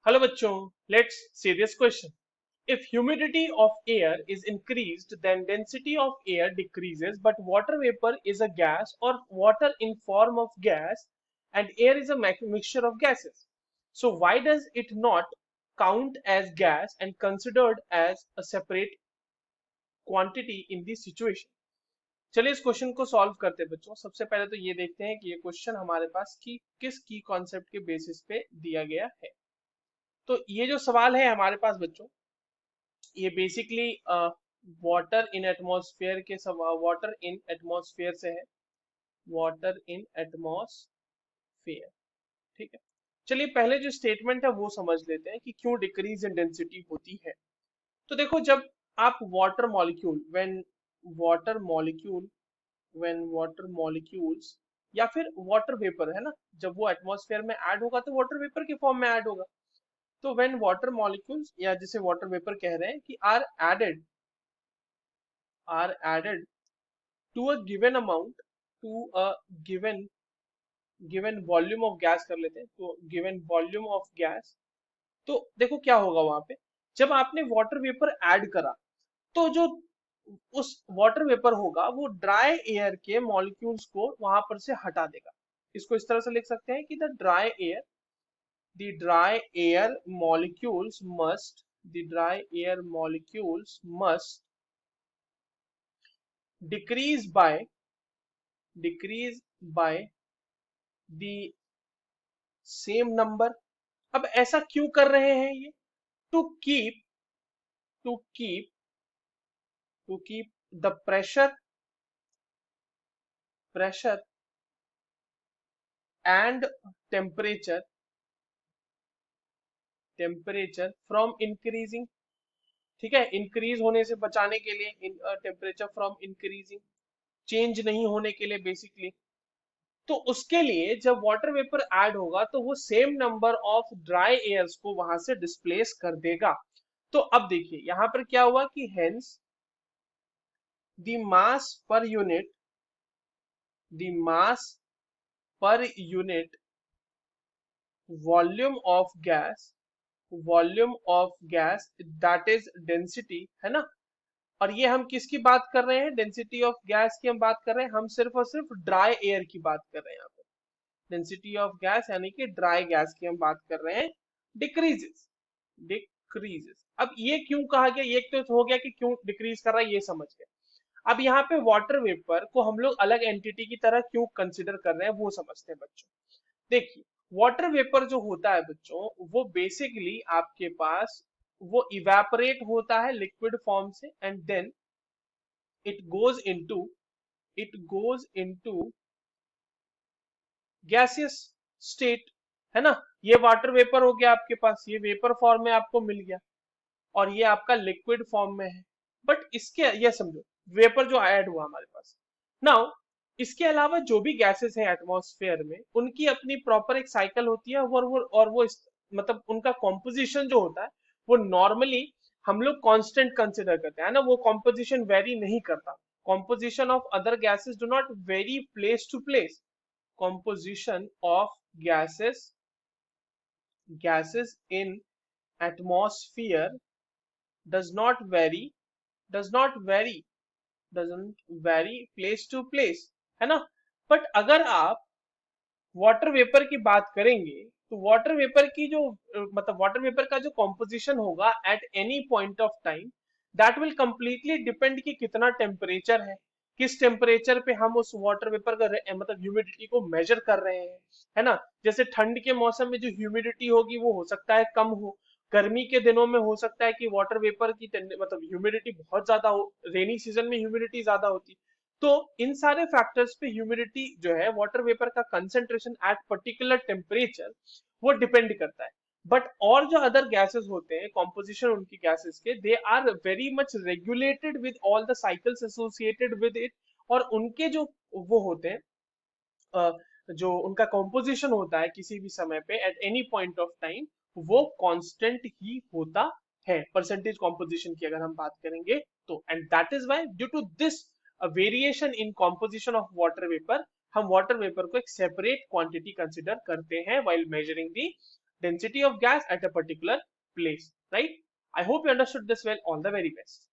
Hello bachcho, let's see this question. If humidity of air is increased, then density of air decreases, but water vapor is a gas or water in form of gas and air is a mixture of gases. So why does it not count as gas and considered as a separate quantity in this situation? चलिए इस question को solve करते हैं बच्चों। सबसे पहले तो ये देखते हैं कि ये क्वेश्चन हमारे पास किस की कॉन्सेप्ट के बेसिस पे दिया गया है। तो ये जो सवाल है हमारे पास बच्चों, ये बेसिकली वाटर इन एटमॉस्फेयर के वाटर इन एटमॉस्फेयर से है। वाटर इन एटमॉस्फेयर, ठीक है। चलिए पहले जो स्टेटमेंट है वो समझ लेते हैं कि क्यों डिक्रीज इन डेंसिटी होती है। तो देखो, जब आप water molecule water molecule when water molecules या फिर वाटर वेपर है ना, जब वो एटमॉस्फेयर में ऐड होगा तो वाटर वेपर के फॉर्म में ऐड होगा। तो व्हेन वाटर मॉलिक्यूल्स या जिसे वाटर वेपर कह रहे हैं कि are added to a given amount, to a given given volume of gas कर लेते हैं, तो गिवन वॉल्यूम ऑफ गैस। तो देखो क्या होगा वहां पे, जब आपने वाटर वेपर ऐड करा तो जो उस वाटर वेपर होगा वो ड्राई एयर के मॉलिक्यूल्स को वहां पर से हटा देगा। इसको इस तरह से लिख सकते हैं कि the dry air molecules must decrease by the same number। अब ऐसा क्यों कर रहे हैं ये? To keep to keep to keep the pressure and temperature from increasing. ठीक है, इंक्रीज होने से बचाने के लिए, टेम्परेचर फ्रॉम इंक्रीजिंग, चेंज नहीं होने के लिए बेसिकली। तो उसके लिए जब वाटर वेपर ऐड होगा तो वो same number of dry airs को वहां से डिस्प्लेस कर देगा। तो अब देखिए यहां पर क्या हुआ कि hence the mass per unit the mass per unit volume of gas that is density, है ना। और ये हम किसकी बात कर रहे हैं? डेंसिटी ऑफ गैस की हम बात कर रहे हैं, हम सिर्फ और सिर्फ ड्राई एयर की बात कर रहे हैं यहाँ पे। डेंसिटी ऑफ गैस यानी कि ड्राई गैस की हम बात कर रहे हैं, डिक्रीजेस। अब ये क्यों कहा गया? ये तो हो गया कि क्यों डिक्रीज कर रहा है, ये समझ गए। अब यहाँ पे वाटर वेपर को हम लोग अलग एंटिटी की तरह क्यों कंसिडर कर रहे हैं वो समझते हैं बच्चों। देखिए, वाटर वेपर जो होता है बच्चों, वो बेसिकली आपके पास वो इवेपोरेट होता है लिक्विड फॉर्म से, and then it goes into it goes into gaseous state, है ना। ये वाटर वेपर हो गया आपके पास, ये वेपर फॉर्म में आपको मिल गया और ये आपका लिक्विड फॉर्म में है। बट इसके ये समझो, वेपर जो ऐड हुआ हमारे पास नाउ, इसके अलावा जो भी गैसेस हैं एटमॉस्फेयर में, उनकी अपनी प्रॉपर एक साइकिल होती है, और वो मतलब उनका कॉम्पोजिशन जो होता है वो नॉर्मली हम लोग कांस्टेंट कंसिडर करते हैं, है ना। वो कॉम्पोजिशन वेरी नहीं करता। Composition of other gases do not vary place to place. composition of gases in atmosphere does not vary does not vary doesn't vary place to place, है ना। बट अगर आप वाटर वेपर की बात करेंगे तो वाटर वेपर की जो मतलब वाटर वेपर का जो कॉम्पोजिशन होगा at any point of time, that will completely depend कि कितना टेम्परेचर है, किस टेम्परेचर पे हम उस वाटर वेपर का मतलब ह्यूमिडिटी को मेजर कर रहे हैं, है ना। जैसे ठंड के मौसम में जो ह्यूमिडिटी होगी वो हो सकता है कम हो, गर्मी के दिनों में हो सकता है कि वाटर वेपर की मतलब ह्यूमिडिटी बहुत ज्यादा हो, रेनी सीजन में ह्यूमिडिटी ज्यादा होती। तो इन सारे फैक्टर्स पे ह्यूमिडिटी जो है, वाटर वेपर का कंसेंट्रेशन एट पर्टिकुलर टेम्परेचर, वो डिपेंड करता है। बट और जो अदर गैसेस होते हैं, कॉम्पोजिशन उनकी गैसेस के, they are very much regulated with all the cycles associated with it. और उनके जो वो होते हैं, जो उनका कॉम्पोजिशन होता है किसी भी समय पे at any point of time, वो कांस्टेंट ही होता है, परसेंटेज कॉम्पोजिशन की अगर हम बात करेंगे तो। And that is why due to this variation in composition of water vapour, हम वाटर वेपर को एक सेपरेट क्वांटिटी कंसिडर करते हैं while measuring the density of gas at a particular place, right? I hope you understood this well. All the very best.